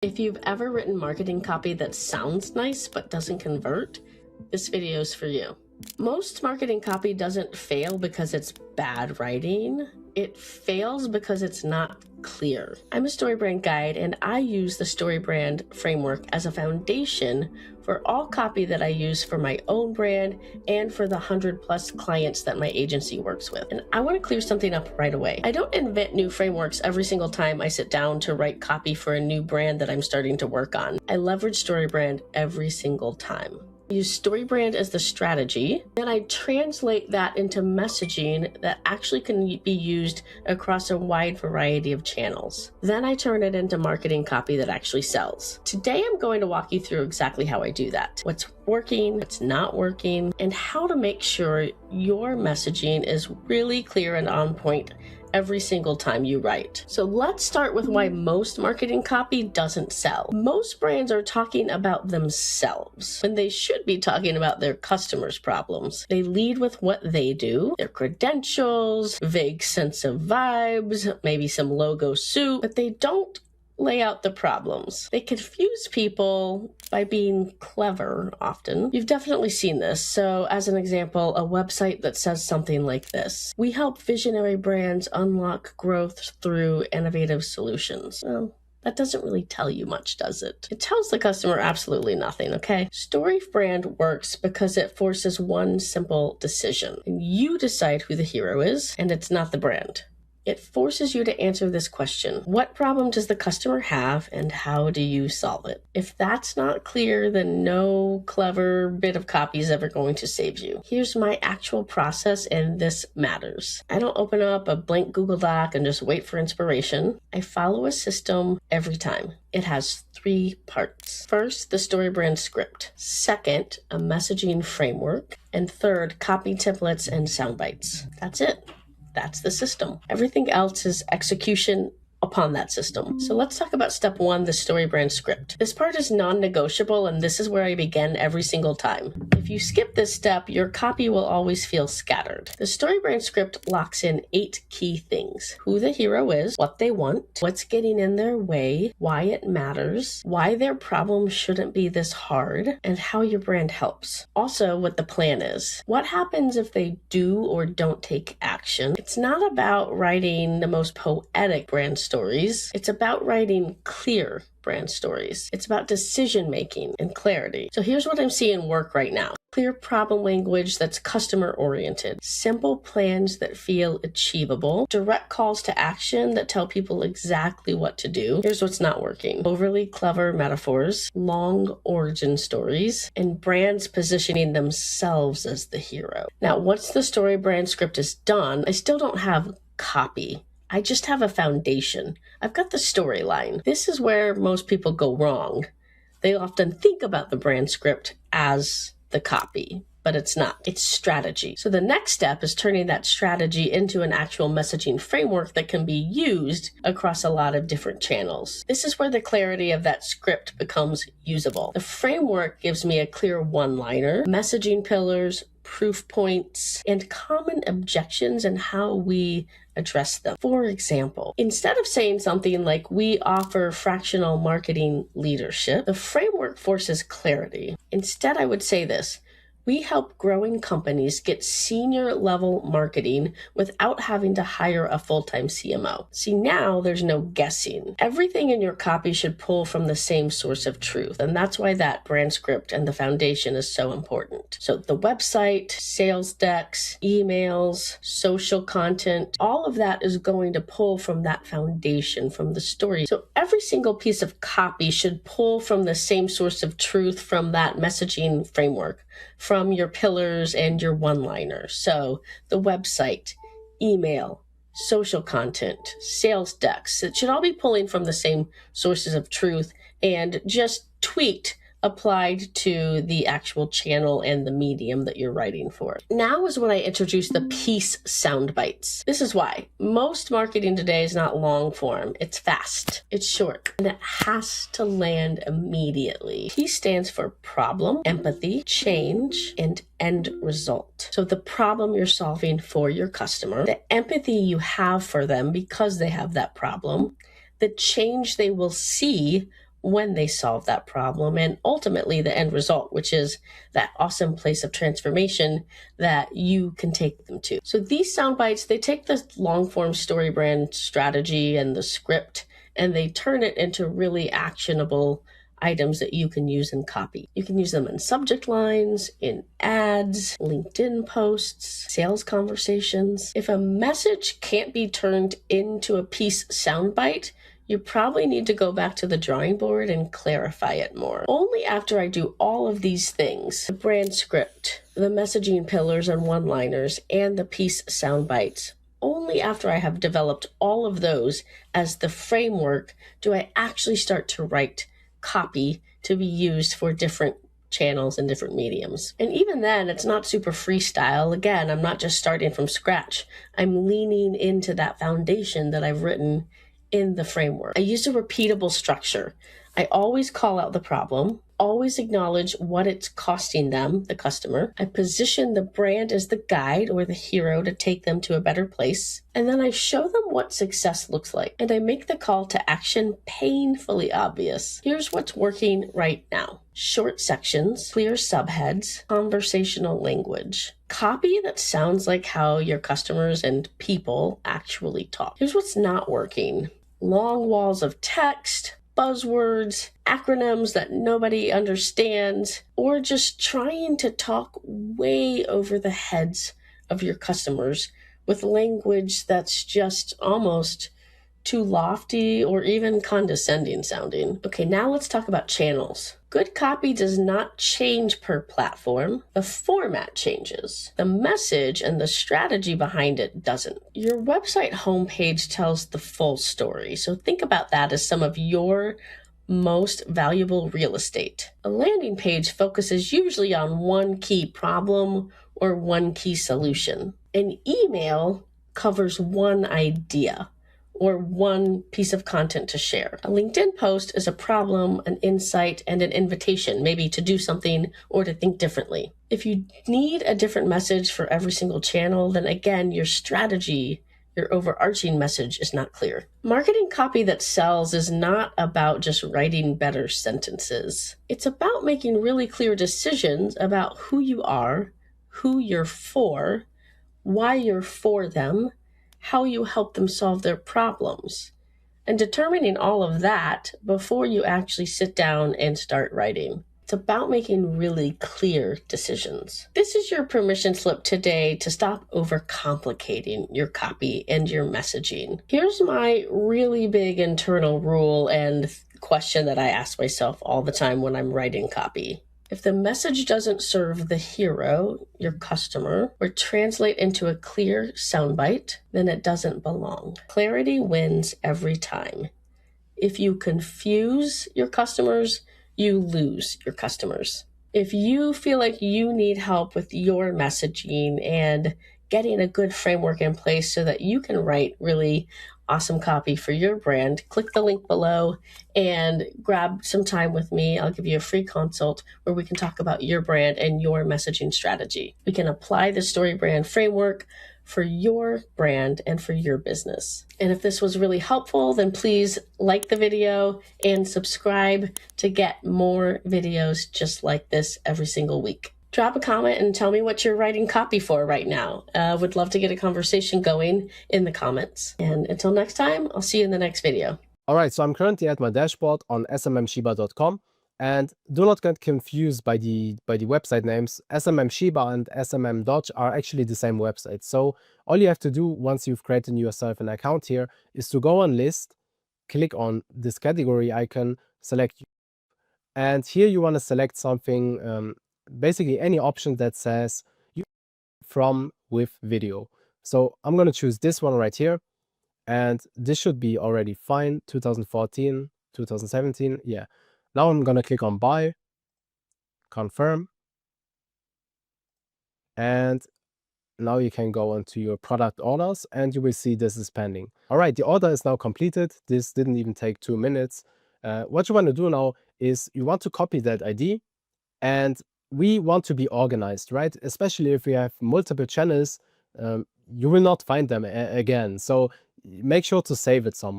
If you've ever written marketing copy that sounds nice but doesn't convert, this video is for you. Most marketing copy doesn't fail because it's bad writing. It fails because it's not clear. I'm a StoryBrand guide, and I use the StoryBrand framework as a foundation for all copy that I use for my own brand and for the 100+ clients that my agency works with. And I want to clear something up right away. I don't invent new frameworks every single time I sit down to write copy for a new brand that I'm starting to work on. I leverage StoryBrand every single time. I use StoryBrand as the strategy, then I translate that into messaging that actually can be used across a wide variety of channels. Then I turn it into marketing copy that actually sells. Today I'm going to walk you through exactly how I do that, what's working, what's not working, and how to make sure your messaging is really clear and on point every single time you write. So let's start with why most marketing copy doesn't sell. Most brands are talking about themselves when they should be talking about their customers' problems. They lead with what they do, their credentials, vague sense of vibes, maybe some logo soup, but they don't lay out the problems. They confuse people by being clever often. You've definitely seen this. So as an example, a website that says something like this: we help visionary brands unlock growth through innovative solutions. Well, that doesn't really tell you much, does it? It tells the customer absolutely nothing, okay? StoryBrand works because it forces one simple decision. And you decide who the hero is, and it's not the brand. It forces you to answer this question: what problem does the customer have, and how do you solve it? If that's not clear, then no clever bit of copy is ever going to save you. Here's my actual process, and this matters. I don't open up a blank Google Doc and just wait for inspiration. I follow a system every time. It has 3 parts. First, the StoryBrand script. Second, a messaging framework. And third, copy templates and sound bites. That's it. That's the system. Everything else is execution upon that system. So let's talk about step 1, the StoryBrand script. This part is non-negotiable, and this is where I begin every single time. If you skip this step, your copy will always feel scattered. The StoryBrand script locks in 8 key things: who the hero is, what they want, what's getting in their way, why it matters, why their problem shouldn't be this hard, and how your brand helps. Also, what the plan is. What happens if they do or don't take action? It's not about writing the most poetic brand stories. It's about writing clear brand stories. It's about decision making and clarity. So here's what I'm seeing work right now: clear problem language that's customer oriented, simple plans that feel achievable, direct calls to action that tell people exactly what to do. Here's what's not working: overly clever metaphors, long origin stories, and brands positioning themselves as the hero. Now, once the StoryBrand script is done, I still don't have copy. I just have a foundation. I've got the storyline. This is where most people go wrong. They often think about the brand script as the copy, but it's not. It's strategy. So the next step is turning that strategy into an actual messaging framework that can be used across a lot of different channels. This is where the clarity of that script becomes usable. The framework gives me a clear one-liner, messaging pillars, proof points, and common objections and how we address them. For example, instead of saying something like "we offer fractional marketing leadership," the framework forces clarity. Instead, I would say this: we help growing companies get senior level marketing without having to hire a full-time CMO. See, now there's no guessing. Everything in your copy should pull from the same source of truth. And that's why that brand script and the foundation is so important. So the website, sales decks, emails, social content, all of that is going to pull from that foundation, from the story. So every single piece of copy should pull from the same source of truth from that messaging framework, from your pillars and your one-liners. So the website, email, social content, sales decks, it should all be pulling from the same sources of truth and just tweaked, applied to the actual channel and the medium that you're writing for. Now is when I introduce the piece sound bites. This is why most marketing today is not long form. It's fast, it's short, and it has to land immediately. P stands for problem, empathy, change, and end result. So the problem you're solving for your customer, the empathy you have for them because they have that problem, the change they will see when they solve that problem, and ultimately the end result, which is that awesome place of transformation that you can take them to. So these sound bites, they take the long form story brand strategy and the script, and they turn it into really actionable items that you can use in copy. You can use them in subject lines, in ads, LinkedIn posts, sales conversations. If a message can't be turned into a piece soundbite, you probably need to go back to the drawing board and clarify it more. Only after I do all of these things, the brand script, the messaging pillars and one-liners, and the piece soundbites, only after I have developed all of those as the framework do I actually start to write copy to be used for different channels and different mediums. And even then, it's not super freestyle. Again, I'm not just starting from scratch. I'm leaning into that foundation that I've written in the framework. I use a repeatable structure. I always call out the problem, always acknowledge what it's costing them, the customer. I position the brand as the guide or the hero to take them to a better place. And then I show them what success looks like. And I make the call to action painfully obvious. Here's what's working right now. Short sections, clear subheads, conversational language. Copy that sounds like how your customers and people actually talk. Here's what's not working. Long walls of text, buzzwords, acronyms that nobody understands, or just trying to talk way over the heads of your customers with language that's just almost too lofty or even condescending sounding. Okay, now let's talk about channels. Good copy does not change per platform. The format changes. The message and the strategy behind it doesn't. Your website homepage tells the full story, so think about that as some of your most valuable real estate. A landing page focuses usually on one key problem or one key solution. An email covers one idea or one piece of content to share. A LinkedIn post is a problem, an insight, and an invitation, maybe to do something or to think differently. If you need a different message for every single channel, then again, your strategy, your overarching message is not clear. Marketing copy that sells is not about just writing better sentences. It's about making really clear decisions about who you are, who you're for, why you're for them, how you help them solve their problems, and determining all of that before you actually sit down and start writing. It's about making really clear decisions. This is your permission slip today to stop overcomplicating your copy and your messaging. Here's my really big internal rule and question that I ask myself all the time when I'm writing copy. If the message doesn't serve the hero, your customer, or translate into a clear soundbite, then it doesn't belong. Clarity wins every time. If you confuse your customers, you lose your customers. If you feel like you need help with your messaging and getting a good framework in place so that you can write really awesome copy for your brand, click the link below and grab some time with me. I'll give you a free consult where we can talk about your brand and your messaging strategy. We can apply the Story Brand framework for your brand and for your business. And if this was really helpful, then please like the video and subscribe to get more videos just like this every single week. Drop a comment and tell me what you're writing copy for right now. Would love to get a conversation going in the comments. And until next time, I'll see you in the next video. All right, so I'm currently at my dashboard on smmshiba.com, and do not get confused by the website names. SMM Shiba and SMM Dodge are actually the same website. So all you have to do once you've created yourself an account here is to go on list, click on this category icon, select, and here you want to select something, basically any option that says you from with video. So I'm going to choose this one right here, and this should be already fine. 2014, 2017, yeah. Now I'm going to click on buy, confirm, and now you can go onto your product orders and you will see this is pending. All right, the order is now completed. This didn't even take 2 minutes. What you want to do now is you want to copy that ID, and we want to be organized, right? Especially if we have multiple channels, you will not find them again. So make sure to save it somewhere.